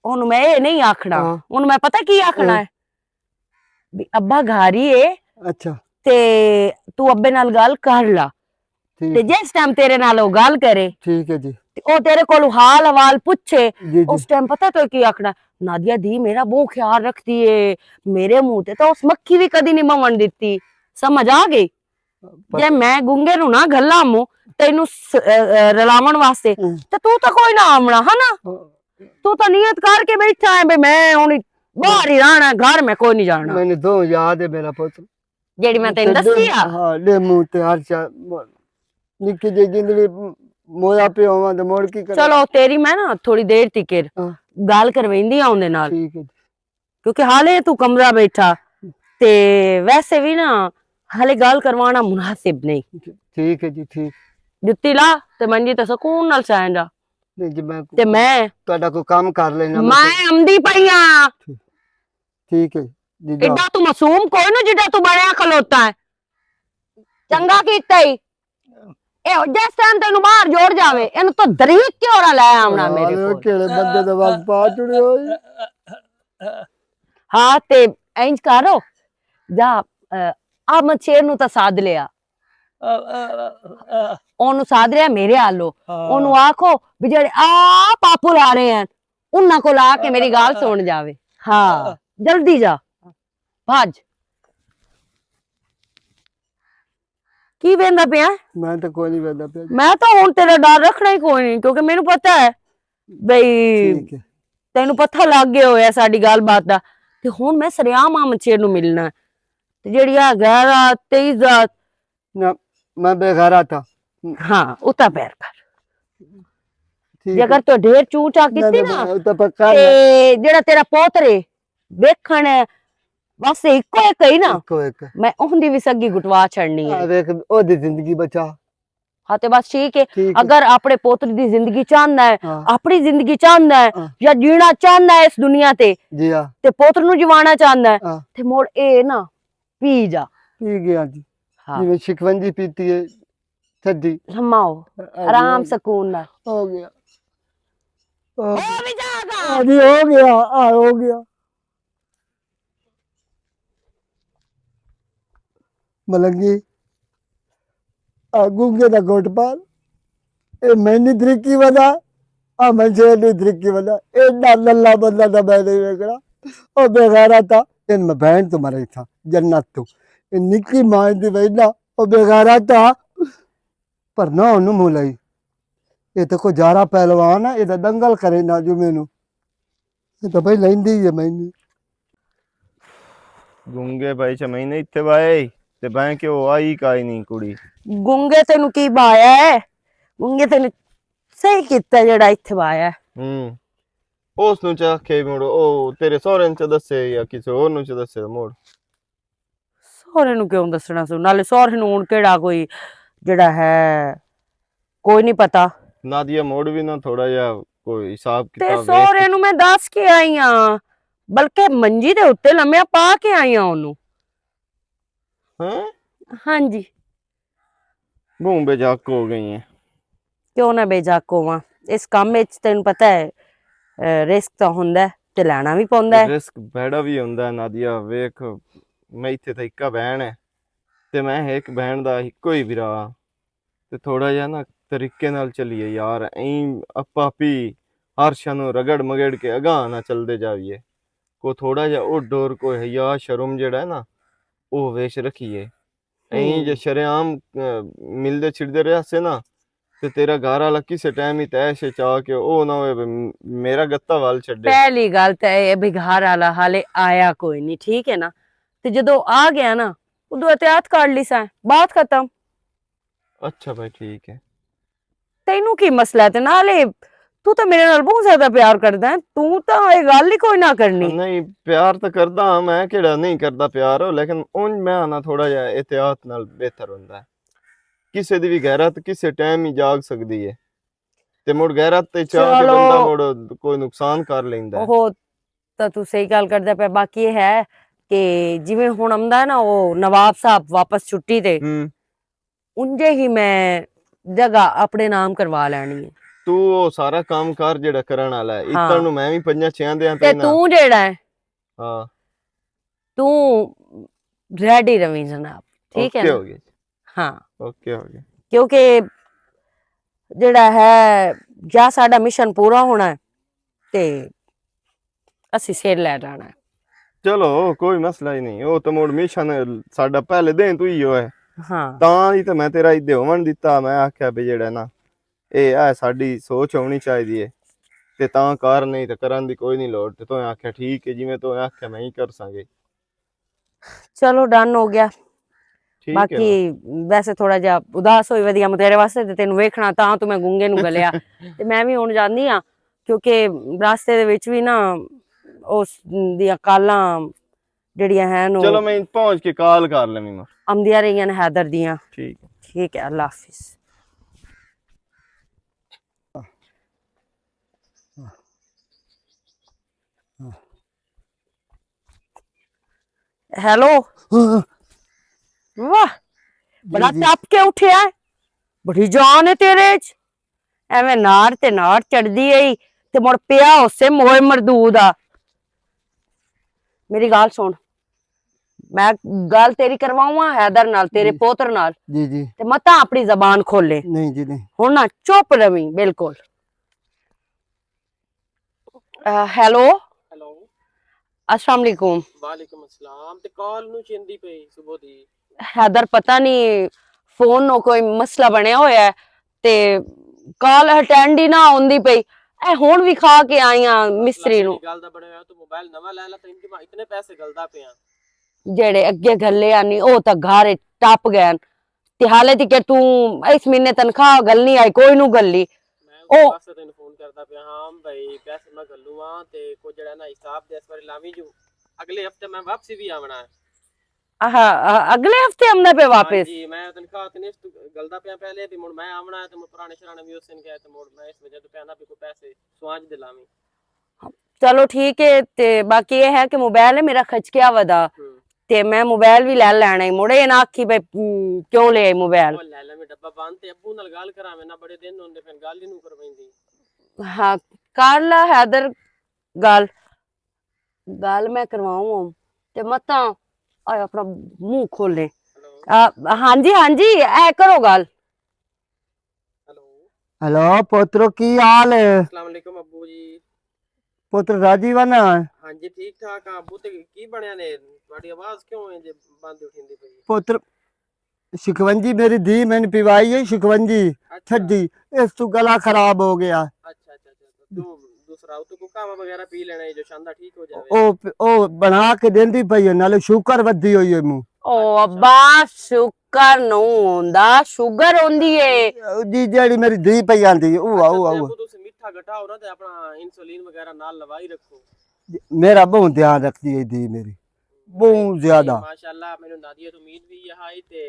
ओनू मैं ये नहीं आखना ओनू मैं पता की आखना है भी अब्बा घारी है। अच्छा ते तू अब्बे नाल गल कर ला ते जिस टाइम तेरे नाल ओ गल करे ठीक है जी ओ तेरे कोल हाल हवाल पूछे जी उस टाइम पता तो की आखना नादिया दी मेरा बहुत ख्याल रखती है मेरे मुंह ते तो उस मक्खी भी कदी नहीं मवन देती। समझ आ गई जे मैं गुंगे नु ना गल्ला मु तेनू रलावन वास्ते ते तू तो कोई ना आमना है ना। तू तो नियत करके बैठा है मैं हुन बाहर ही रहना घर में कोई नहीं जाना। मैंने दो याद है मेरा पुत्र जेडी मैं तेन दसी आ हां ले मुंह ते हर चा निक्की जी जिंदगी मोया पे होवा ते मोड़ की कर। चलो तेरी मैं ना थोड़ी देर तिकर गल करवेंदी आ उनदे नाल ठीक है क्योंकि हाले तू कमरा बैठा ते वैसे भी ना हाले गल करवाना मुनासिब नहीं। ठीक है जी ठीक जुत्ती ला ते मंजी ते सुकून नाल सैं जा नहीं जी मैं ते मैं ਤੁਹਾਡਾ को काम कर लेना मैं आंदी पई आ। ठीक है जी जाओ। एडा तू मासूम कोई ना जिड्डा तू बनया खलोता है चंगा कीता ही ए जिस टाइम तेनू बाहर जोड़ जावे एनु तो दरीक के ओरा ले आवना मेरे को केड़े बंदे दे बस पा चुड़े होई। हां ते इंज करो जा आ मछेर नु ता साध लिया ओनू साध लिया मेरे आलो ओनू आखो भी जेड़े आ पापू ला रहे हैं उन्ना को ला के मेरी गाल सुन जावे। हाँ जल्दी जा। ਭੱਜ। ਕੀ ਵੇਂਦਾ ਪਿਆ? ਮੈਂ ਤਾਂ ਕੋਈ ਨਹੀਂ ਵੇਂਦਾ ਪਿਆ। ਮੈਂ ਤਾਂ ਹੁਣ ਤੇਰਾ ਡਰ ਰੱਖਣਾ ਹੀ ਕੋਈ ਨਹੀਂ, ਕਿਉਂਕਿ ਮੈਨੂੰ ਪਤਾ ਹੈ ਬਈ ਠੀਕ ਹੈ। ਤੈਨੂੰ ਪਤਾ ਲੱਗ ਗਿਆ ਹੋਇਆ ਸਾਡੀ ਗੱਲਬਾਤ ਦਾ। ਤੇ ਹੁਣ ਮੈਂ ਸਰਿਆਮ ਆਮਚੇ ਨੂੰ ਮਿਲਣਾ ਤੇ ਜਿਹੜੀ ਆ ਗੈਰ ਤੇਈ ਜ਼ਾਤ ਨਾ ਮੈਂ ਬੇਘਰਾ था। ਹਾਂ ਉਤਾ ਪੈਰ ਕਰ। ठीक ਜੇ ਅਗਰ ਤੂੰ ਢੇਰ ਚੂ ਚਾ ਕੀਤੀ ਨਾ तो पक्का ਤੇ ਜਿਹੜਾ ਤੇਰਾ ਪੋਤਰੇ ਵੇਖਣ ਬਸ ਇੱਕੋ ਇੱਕ ਹੀ ਨਾ, को एक ਮੈਂ ਉਹਦੀ ਵੀ ਸੱਗੀ ਗੁਟਵਾ ਛੱਡਣੀ ਹੈ। देख ओदी जिंदगी बचा। ਹਾਂ ਤੇ ਬਸ ਠੀਕ ਹੈ। ठीक है। ਅਗਰ ਆਪਣੇ ਪੋਤਰੇ ਦੀ ਜ਼ਿੰਦਗੀ ਚਾਹੁੰਦਾ ਹੈ, हाँ ਆਪਣੀ ਜ਼ਿੰਦਗੀ ਚਾਹੁੰਦਾ ਹੈ ਹਾਂ। ਜਾਂ ਜੀਣਾ ਚਾਹੁੰਦਾ ਹੈ ਇਸ ਦੁਨੀਆ ਤੇ जी हाँ ਤੇ ਪੁੱਤਰ ਨੂੰ ਜਵਾਣਾ ਚਾਹੁੰਦਾ ਹੈ हाँ ਤੇ ਮੋੜ ਇਹ ਨਾ ਪੀ ਜਾ। पी गया जी। हाँ। जिवें शिकवंजी पीती है ठंडी। ਲੰਮਾਓ ਆਰਾਮ ਸਕੂਨ ਨਾਲ। हो गया ਹੋ ਵੀ ਜਾਗਾ। अभी हो गया हो गया। मलंगी गूंगे दा गोटपाल ए मैंने तरीकी वदा आ मंजे ने तरीकी वदा ए लल्ला बंदा दा मैं नहीं वेखड़ा ओ बेगारा था इन मैं बहन तुम्हारी था जन्नत तू इन निक्की मां दी वैना ओ बेगारा था पर ना ओनु मुलाई ये तो को जारा पहलवान है ये तो दंगल करे ना जो मेनू ये तो भाई लेंदी है मैंने ਗੁੰਗੇ ਭਾਈ ਚ ਮਹੀਨੇ ਇੱਥੇ ਬਾਏ ਤੇ ਬੈਂ ਕਿ ਉਹ ਆਈ ਕਾਈ ਨਹੀਂ ਕੁੜੀ। ਗੁੰਗੇ ਤੈਨੂੰ ਕੀ ਬਾਇਆ ਹੈ? ਗੁੰਗੇ ਤੈਨੂੰ ਸਹੀ ਕੀਤਾ ਜਿਹੜਾ ਇੱਥੇ ਬਾਇਆ ਹੈ। ਉਸ ਨੂੰ ਚਾਖੇ ਮੁੜ ਉਹ ਤੇਰੇ ਸਹੁਰੇ ਨੂੰ ਚ ਦੱਸੇ ਜਾਂ ਕਿਸੇ ਹੋਰ ਨੂੰ ਚ ਦੱਸੇ ਮੁੜ। ਸਹੁਰੇ ਨੂੰ ਕਿਉਂ ਦੱਸਣਾ ਸੀ? ਨਾਲੇ ਸਹੁਰੇ ਨੂੰ ਹੁਣ ਕਿਹੜਾ ਕੋਈ ਜਿਹੜਾ ਹੈ ਕੋਈ ਨਹੀਂ ਪਤਾ। ਨਾਦੀਆ ਮੋੜ ਵੀ ਨਾ ਥੋੜਾ ਜਿਹਾ ਕੋਈ ਹਿਸਾਬ ਤੇ ਕਿਤਾਬ ਸਹੁਰੇ ਨੂੰ ਮੈਂ ਦੱਸ ਕੇ ਆਈ ਆ, ਬਲਕਿ ਮੰਜੀ ਦੇ ਉੱਤੇ ਲੰਮਿਆ ਪਾ ਕੇ ਆਈ ਆ ਉਹਨੂੰ। ਹੈ ਹਾਂਜੀ ਬੂੰ ਬੇਜਾਕ ਹੋ ਗਈ ਹੈ। ਕਿਉਂ ਨਾ ਬੇਜਾਕ ਹੋਵਾਂ? ਇਸ ਕੰਮ ਵਿੱਚ ਤੈਨੂੰ ਪਤਾ ਹੈ ਰਿਸਕ ਤਾਂ ਹੁੰਦਾ ਤੇ ਲੈਣਾ ਵੀ ਪੈਂਦਾ ਹੈ। ਰਿਸਕ ਬੜਾ ਵੀ ਹੁੰਦਾ ਨਾਦੀਆ। ਵੇਖ ਮੈਂ ਇੱਥੇ ਤਾਂ ਇੱਕਾ ਬਹਿਣ ਹੈ ਤੇ ਮੈਂ ਇੱਕ ਬਹਿਣ ਦਾ ਇੱਕੋ ਹੀ ਵੀਰਾ ਤੇ ਥੋੜਾ ਜਿਹਾ ਨਾ ਤਰੀਕੇ ਨਾਲ ਚੱਲੀਏ ਯਾਰ। ਐਂ ਆਪਾਂ ਵੀ ਹਰਸ਼ਾਂ ਨੂੰ ਰਗੜ ਮਗੜ ਕੇ ਅਗਾਂਹ ਨਾ ਚੱਲਦੇ ਜਾਈਏ। ਕੋ ਥੋੜਾ ਜਿਹਾ ਉਹ ਡੋਰ ਕੋ ਹਿਆ ਸ਼ਰਮ ਜਿਹੜਾ ਹੈ ਨਾ ਉਹ ਵੇਚ ਰੱਖੀਏ। ਐਂ ਜੇ ਸ਼ਰੇਆਮ ਮਿਲਦੇ ਛਿੜਦੇ ਰਿਹਾ ਸੇ ਨਾ ਤੇ ਤੇਰਾ ਘਰ ਵਾਲਾ ਕਿਸੇ ਟਾਈਮ ਹੀ ਤੈਸ਼ ਚਾ ਕੇ ਉਹ ਨਾ ਹੋਵੇ ਮੇਰਾ ਗੱਤਾ ਵੱਲ ਛੱਡੇ। ਪਹਿਲੀ ਗੱਲ ਤਾਂ ਇਹ ਵੀ ਘਰ ਵਾਲਾ ਹਾਲੇ ਆਇਆ ਕੋਈ ਨਹੀਂ, ਠੀਕ ਹੈ ਨਾ? ਤੇ ਜਦੋਂ ਆ ਗਿਆ ਨਾ ਉਦੋਂ ਇਹਤਿਆਤ ਕਰ ਲਈ ਸਾਂ, ਬਾਤ ਖਤਮ। ਅੱਛਾ ਭਾਈ ਠੀਕ ਹੈ। ਤੈਨੂੰ ਕੀ ਮਸਲਾ? ਤੇ ਨਾਲੇ ਤੂੰ ਤਾਂ ਮੇਰੇ ਨਾਲ ਬਹੁਤ ਜ਼ਿਆਦਾ ਪਿਆਰ ਕਰਦਾ ਹੈ, ਤੂੰ ਤਾਂ ਇਹ ਗੱਲ ਹੀ ਕੋਈ ਨਾ ਕਰਨੀ। ਨਹੀਂ ਪਿਆਰ ਤਾਂ ਕਰਦਾ ਹਾਂ ਮੈਂ, ਕਿਹੜਾ ਨਹੀਂ ਕਰਦਾ ਪਿਆਰ, ਲੇਕਿਨ ਉਂਝ ਮੈਂ ਆਣਾ ਥੋੜਾ ਜਿਹਾ ਇਹਤਿਆਤ ਨਾਲ ਬਿਹਤਰ ਹੁੰਦਾ ਹੈ। ਕਿਸੇ ਦੀ ਵੀ ਗੈਰਤ ਕਿਸੇ ਟਾਈਮ ਹੀ ਜਾਗ ਸਕਦੀ ਹੈ ਤੇ ਮੁੜ ਗੈਰਤ ਤੇ ਚਾਹ ਕੇ ਬੰਦਾ ਮੁੜ ਕੋਈ ਨੁਕਸਾਨ ਕਰ ਲੈਂਦਾ। ਉਹ ਤਾਂ ਤੂੰ ਸਹੀ ਗੱਲ ਕਰਦਾ ਪਿਆ। ਬਾਕੀ ਇਹ ਹੈ ਕਿ ਜਿਵੇਂ ਹੁਣ ਆਉਂਦਾ ਨਾ ਉਹ ਨਵਾਬ ਸਾਹਿਬ ਵਾਪਸ ਛੁੱਟੀ ਤੇ, ਉਂਝੇ ਹੀ ਮੈਂ ਜਗ੍ਹਾ ਆਪਣੇ ਨਾਮ ਕਰਵਾ ਲੈਣੀ ਹੈ। ਤੂੰ ਉਹ ਸਾਰਾ ਕੰਮ ਕਰ ਜਿਹੜਾ ਕਰਨ ਵਾਲਾ ਹੈ। ਇੱਤਰ ਨੂੰ ਮੈਂ ਵੀ 5-6 ਦਿਆਂ ਤੇ ਤੂੰ ਜਿਹੜਾ ਹੈ ਹਾਂ ਤੂੰ ਰੈਡੀ ਰਵੀ ਜਨਾਬ, ਠੀਕ ਹੈ ਓਕੇ ਨਾ? ਹੋ ਗਿਆ। ਹਾਂ ਓਕੇ ਹੋ ਗਿਆ। ਕਿਉਂਕਿ ਜਿਹੜਾ ਹੈ ਜਾਂ ਸਾਡਾ ਮਿਸ਼ਨ ਪੂਰਾ ਹੋਣਾ ਹੈ ਤੇ ਅਸੀਂ ਸਿਰ ਲੈ ਜਾਣਾ ਹੈ। ਚਲੋ ਕੋਈ ਮਸਲਾ ਹੀ ਨਹੀਂ। ਉਹ ਤਾਂ ਮੋੜ ਮਿਸ਼ਨ ਸਾਡਾ ਪਹਿਲੇ ਦਿਨ ਤੂੰ ਹੀ ਹੋਇਆ ਹਾਂ ਤਾਂ ਹੀ ਤਾਂ ਮੈਂ ਤੇਰਾ ਇੱਦੇ ਹੋਵਣ ਦਿੱਤਾ। ਮੈਂ ਆਖਿਆ ਵੀ ਜਿਹੜਾ ਨਾ ਇਹ ਆ ਸਾਡੀ ਸੋਚ ਹੋਣੀ ਚਾਹੀਦੀ ਹੈ ਤੇ ਤਾਂ ਕਰ, ਨਹੀਂ ਤਾਂ ਕਰਨ ਦੀ ਕੋਈ ਨਹੀਂ ਲੋੜ। ਤੇ ਤੂੰ ਆਖਿਆ ਠੀਕ ਹੈ, ਜਿਵੇਂ ਤੂੰ ਆਖਿਆ ਮੈਂ ਹੀ ਕਰ ਸਾਂਗੇ। ਚਲੋ ਡਨ ਹੋ ਗਿਆ। ਠੀਕ ਹੈ ਬਾਕੀ ਵੈਸੇ ਥੋੜਾ ਜਿਹਾ ਉਦਾਸ ਹੋਈ ਵਧੀਆ ਤੇਰੇ ਵਾਸਤੇ ਤੇ ਤੈਨੂੰ ਵੇਖਣਾ ਤਾਂ ਤੂੰ ਮੈਂ ਗੁੰਗੇ ਨੂੰ ਗਲਿਆ ਤੇ ਮੈਂ ਵੀ ਹੁਣ ਜਾਂਦੀ ਆ ਕਿਉਂਕਿ ਰਸਤੇ ਦੇ ਵਿੱਚ ਵੀ ਨਾ ਉਸ ਦੀਆਂ ਕਾਲਾਂ ਜਿਹੜੀਆਂ ਹਨ ਉਹ ਚਲੋ ਮੈਂ ਪਹੁੰਚ ਕੇ ਕਾਲ ਕਰ ਲੈਣੀ ਮੈਂ ਆਉਂਦੀਆਂ ਰਹੀਆਂ ਨੇ ਹੈਦਰ ਦੀਆਂ। ਠੀਕ ਹੈ ਅੱਲਾ ਹਾਫਿਜ਼। हेलो वाह बड़ा टप के उठिया है, बड़ी जान है तेरे च। एवें नार ते नार चढ़दी आई ते मुड़ पिया उसे मोए मरदूद आ। मेरी गाल सुन, मैं गल तेरी करवाऊं हैदर नाल तेरे पोतर नाल जी जी ते मता अपनी जबान खोले। नहीं जी नहीं हुण ना चुप रवी बिल्कुल। हेलो अस्सलाम वालेकुम। ਵਾਲੇਕੁਮ ਅਸਲਾਮ। ਤੇ ਕਾਲ ਨੂੰ ਚਿੰਦੀ ਪਈ ਸੁਬਹ ਦੀ। हैदर पता नहीं फोन नो कोई मसला बनया होया है ते कॉल अटेंड ही ना होंदी पई। ए हुन भी खा के आई हां मिस्त्री नु ਗੱਲ ਦਾ ਬਣਿਆ ਹੋਇਆ ਤੂੰ ਮੋਬਾਈਲ ਨਵਾਂ ਲੈ ਲਾ ਤੇ ਇਤਨੇ ਪੈਸੇ ਗਲਦਾ ਪਿਆ। जेड़े अगे गल्ले आनी ओ तां घर टप गए ते हाले ती के तू इस महीने तनख्वाह गलनी आई कोई नु गल्ली ਮੈਂ ਉਹ- ਉਸ ਵਾਸਤੇ ਤੈਨੂੰ ਫੋਨ ਕਰਦਾ ਪਿਆ। ਹਾਂ ਭਾਈ ਪੈਸੇ ਮੈਂ ਗੱਲੂ ਆ ਤੇ ਕੋ ਜਿਹੜਾ ਨਾ ਹਿਸਾਬ ਦੇ ਇਸ ਵਾਰੀ ਲਾਵੀ ਜੋ ਅਗਲੇ ਹਫਤੇ ਮੈਂ ਵਾਪਸੀ ਵੀ ਆਵਣਾ ਹੈ। आहा अगले हफ्ते हमने पे वापस जी मैं तनख्वाह तने गलदा पिया पहले ते मुड़ मैं आवना है ते मुड़ पुराने शराने भी उसन गए ते मुड़ मैं इस वजह तो पैना भी को पैसे सुआज दिलावी। चलो ठीक है ते बाकी ये है कि मोबाइल है मेरा खच गया वदा ते मैं मोबाइल भी ले लेना है मुड़े ना आखी भाई क्यों ले आई मोबाइल ਉਹ ਲੈ ਲੈ ਮੈਂ ਡੱਬਾ ਬੰਦ ਤੇ ਅੱਬੂ ਨਾਲ ਗੱਲ ਕਰਾਵੇਂ ਨਾ ਬੜੇ ਦਿਨ ਹੁੰਦੇ ਫਿਰ ਗੱਲ ਹੀ ਨੂੰ ਕਰਵਾਈਂਦੀ। हाँ कर ला हैदर गल गल मैं करवाऊं ते मत आए अपना मुंह खोले हेलो हाँ जी ऐ करो गल हेलो हेलो पुत्र की हाल है अस्सलाम वालेकुम अब्बू जी। पुत्र राजी वाना हाँ जी ठीक ठाक आ अब्बू ते की बनया ने ਤੁਹਾਡੀ ਆਵਾਜ਼ ਕਿਉਂ ਹੈ ਜੇ ਬੰਦ ਉਠਿੰਦੀ ਪਈ। पुत्र शिकवंजी मेरी धी मैंने पिवाई है शिकवंजी छड्डी इस तू गला खराब हो गया अच्छा अच्छा अच्छा तू दूसरा तो को कावा वगैरह पी लेना है जो शानदार ठीक हो जावे। ओ बना के देंदी पई है नाले शुगर वधी होई है मुंह ओ अब्बा शुगर नु होंदा शुगर होंदी है जी जेड़ी मेरी धी पई आंदी ओ आओ आओ अब्बू तुसी मिठा घटाओ ना ते अपना इंसुलिन वगैरह नाल लवाई रखो। मेरा बहुत ध्यान रखती है धी मेरी बहुत ज्यादा माशाल्लाह मेनू नादिया तो उम्मीद भी है हाई ते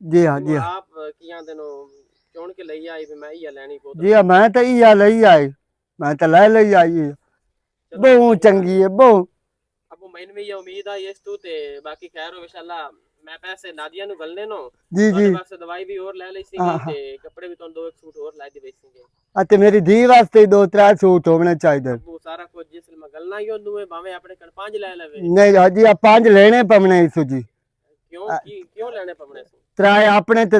जी हाँ जी हाँ आप कियां दिनो चुन के लई आई भी मैं ही लेनी को जी हाँ मैं तो इया लई आई मैं तो ले लई आई है बहुत चंगी है बहुत अब्बू मैनू भी ये उम्मीद आई इस तू ते बाकी खैर हो इंशाल्लाह मैं पैसे नादिया नु गलने नो जी जी ਤੁਹਾਡੇ ਵਾਸਤੇ ਦਵਾਈ ਵੀ ਹੋਰ ਲੈ ਲਈ ਸੀਗੀ ਹਾਂ, ਹਾਂ। ਤੇ ਕੱਪੜੇ ਵੀ ਤੁਹਾਨੂੰ ਦੋ ਇੱਕ ਸੂਟ ਹੋਰ ਲੈ ਦੇ ਵੇਚੀਂਗੇ। ਅਤੇ ਮੇਰੀ धी वास्ते दो त्रै सूट होने चाहिए ਅੱਬੂ ਸਾਰਾ ਕੁਝ ਜਿਸ ਮੈਂ ਗਲਣਾ ਹੀ ਉਹਨੂੰ ਹੈ ਭਾਵੇਂ ਆਪਣੇ ਕੋਲ ਪੰਜ ਲੈ ਲਵੇ। नहीं हाजी आप पांच लेने पवने इसु जी ਕਿਉਂ ਲੈਣੇ ਪਵਣੇ ਸੀ। त्रै अपने ते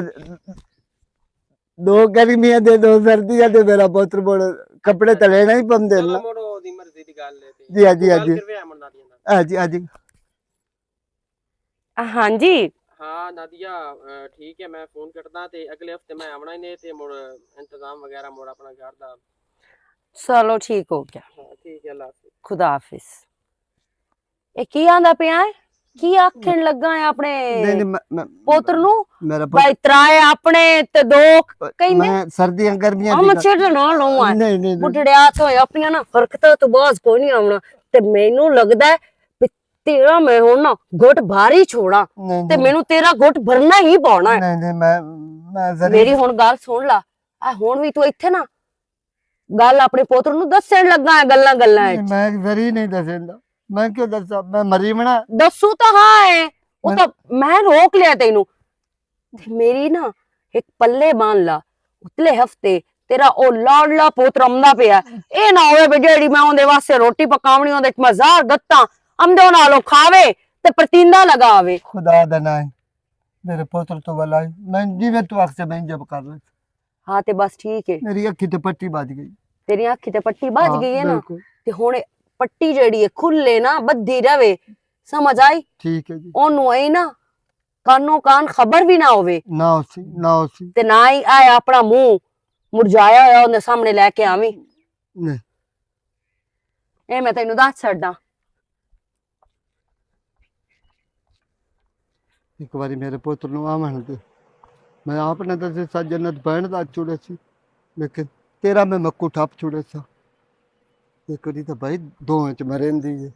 दो गर्मियां दे दो सर्दियां दे मेरा पुत्र बोल कपड़े तो लेना ही पवंदे ਚਲੋ ना ਮੋੜੋ ਦੀ ਮਰਜ਼ੀ ਦੀ ਗੱਲ ਹੈ ਤੇ जी हाँ जी हाँ जी ਕਰਵੇ ਅਮਨ ਨਾਦੀਆ ਨਾਲ। हाँ जी हाँ जी हाँ जी हाँ नादिया ठीक है मैं फोन करदा ते अगले हफ्ते मैं आना ही ने ते मुड़ इंतजाम वगैरह मुड़ अपना घर दा। चलो ठीक हो गया हाँ ठीक है अल्लाह हाफिज। खुदा हाफिज ए की आंदा पिया है की आखण लगा है अपने नहीं नहीं पोत्र नु मेरा भाई त्राए अपने ते दो कहीं मैं सर्दियां गर्मियां हम दी छेड़ ना लो नहीं नहीं नहीं बुढ़ड़िया तो अपनिया ना हरकतां तो बाज कोई नहीं आउना ते मैनू लगदा है भी तेरा मैं हुन ना गुट भारी छोड़ा नहीं ते मैनू तेरा गुट भरना ही पौना है नहीं नहीं मैं जरूर मेरी हुन गल सुन ला आ हुन भी तू इत्थे ना गल अपने पोत्र नु दसण लगा है गल्ला गल्ला नहीं, मैं जरी नहीं दसेंदा मैं क्यों दसा मैं मरीमना दसू तो हाँ है वो तो मैं रोक लिया तेनू ते मेरी ना एक पल्ले बांध ला उतले हफ्ते तेरा ओ लाडला पुत्र आंदा पिया ए ना होवे बे जेड़ी मैं ओंदे वास्ते रोटी पकावनी ओंदे मजार दत्ता आंदे नालो खावे ते परतींदा लगावे खुदा दा नाम मेरे पुत्र तो वाला मैं जिवे तू अक्सर मैं जब कर रहा हाँ ते बस ठीक है मेरी अखी ते पट्टी बाज गई तेरी अखी ते पट्टी बाज हाँ, गई है ना बिल्कुल। ते हुण पट्टी जेड़ी है खुले ना बद्धी रवे समझ आई ठीक है जी ओनू आई ना कानो कान खबर भी ना होवे ना उसी ते ना ही आए अपना मुंह मुरझाया होया ओंदे सामने लेके आवी नहीं ए मैं तेनू दस छड्डा एक बारी मेरे पुत्र नु आवन दे मैं आपने दसे सा जन्नत बहन दा चुड़े सी लेकिन तेरा मैं मक्कू ठप छुड़े सा एक बारी तो भाई दो इंच मरेंदी है